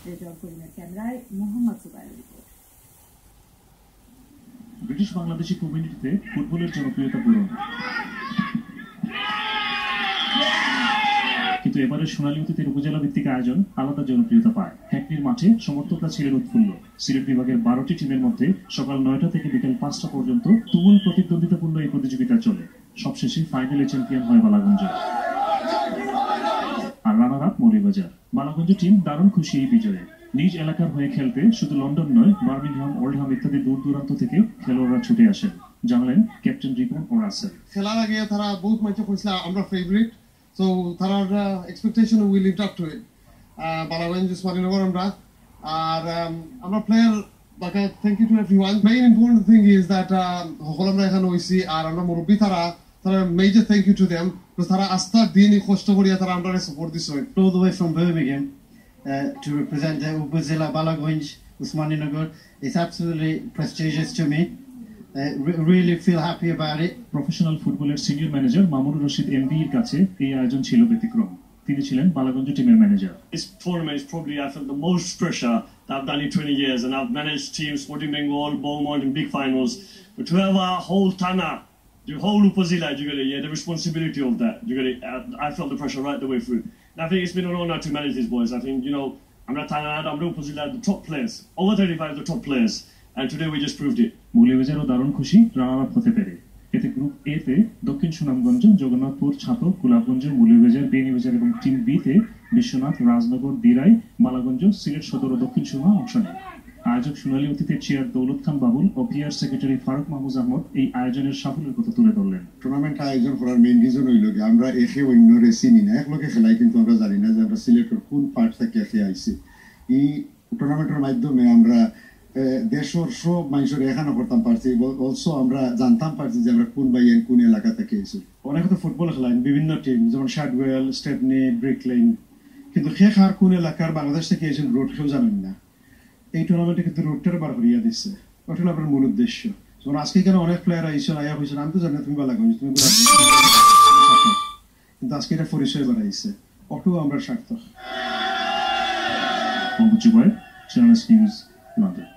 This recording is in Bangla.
রেজাউল করিমের ক্যামেরায় মোহাম্মদ সুবাইরের রিপোর্ট। ব্রিটিশ বাংলাদেশি কমিউনিটিতে ফুটবলের জনপ্রিয়তা পূরণ, কিন্তু এবারের সোনালী অতীতের উপজেলা ভিত্তিক আয়োজন আলাদা জনপ্রিয়তা পায়। হ্যাকনির মাঠে সমর্থকরা ছিলেন উৎফুল্ল। সিলেট বিভাগের 12টি টিমের মধ্যে সকাল 9টা থেকে বিকেল 5টা পর্যন্ত তুমুল প্রতিদ্বন্দ্বিতাপূর্ণ এই প্রতিযোগিতা চলে। সবশেষে ফাইনালে চ্যাম্পিয়ন হয় বালাগঞ্জ আর runner up Moulvibazar. Balaganj team দারুণ খুশি এই বিজয়ে। নিজ এলাকার হয়ে খেলতে শুধু লন্ডন নয়, বার্মিংহাম, ওল্ডহাম ইত্যাদি দূর দূরান্ত থেকে খেলোয়াড়রা ছুটে আসেন, জানালেন ক্যাপ্টেন রিপন ও রাসেল। খেলার আগে তারা বহুত ম্যাচ কইছিল আমরা ফেভারিট, সো তারার expectation will live up to it. Balaganj Osmaninagar আমরা প্লেয়ার বাকা thank you to everyone. Main important thing is that সকল আমরা এখানে হইছি আর আমরা মুরব্বী তারা major thank you to them, তারা আস্থার দিন কষ্ট করিয়া তারা আমরা সাপোর্ট দিছে। All the way from Birmingham to represent the Upazila Balagunj Usmaninagar. It's absolutely prestigious to me. Really feel happy about it. Professional ফুটবলের senior manager Mamunur Rashid MD এর কাছে এই আয়োজন ছিল ব্যতিক্রম। তিনি ছিলেন বালাগঞ্জ টিমের manager. This tournament is probably I felt the most pressure that I've done in 20 years, and I've managed teams, Sporting Bengal, Beaumont in big finals. But to have a whole Tana, the whole Upazila, the responsibility of that, I felt the pressure right the way through. And I think it's been an honor to manage these boys. I think, আমরা Tana, আমরা Upazila, the top players, over 35 the top players, and today we just proved it. মৌলভীবাজারও দারুণ খুশি রানার আপ হতে পেরে। এতে গ্রুপ এ তে দক্ষিণ সুনামগঞ্জ, জগন্নাথপুর, ছাতক, গোলাপগঞ্জ, মৌলভীবাজার, বেনিবাজার এবং টিম বি তে বিশ্বনাথ, রাজনগর, দিরাই, বালাগঞ্জ, সিলেট সদর ও দক্ষিণ সুরমা অংশ নেয়। আয়োজক সোনালী অতীতের চেয়ার দৌলত খান বাবুল ও পিআর সেক্রেটারি ফারুক মাহমুদ আহমদ এই আয়োজনের সাফল্যের কথা তুলে ধরলেন। টুর্নামেন্ট আয়োজন করার মেইন রিজন হইল আমরা একে অন্য চিনি না, একলগে খেলাই কিন্তু আমরা জানি না যে আমরা সিলেটের কোন পার্ট থেকে একে আইছি। এই টুর্নামেন্টের মাধ্যমে আমরা দেশের সব মানুষের এখানে করতাম পারছি, অলসো আমরা জানতাম পারছি যে আমরা কোন বাইন কোন এলাকা থেকে এসেছি। অনেক তো ফুটবল খেলায় বিভিন্ন টিম, যেমন শার্টওয়েল, স্টেপনি, ব্রিকলেন, কিন্তু শেখ আর কোন এলাকার বাংলাদেশ থেকে এসেছেন রোড কেউ জানেন না। এই টুর্নামেন্টে কিন্তু রোডটার বার করিয়া দিচ্ছে, ওটা হলো আপনার মূল উদ্দেশ্য। যেমন আজকে কেন অনেক প্লেয়ার আইসেন আয়া হয়েছেন, আমি তো জানি তুমি বালাগঞ্জ, তুমি কিন্তু আজকে এটা পরিচয় বাড়াইছে, অটো আমরা সার্থক। Channel news, London.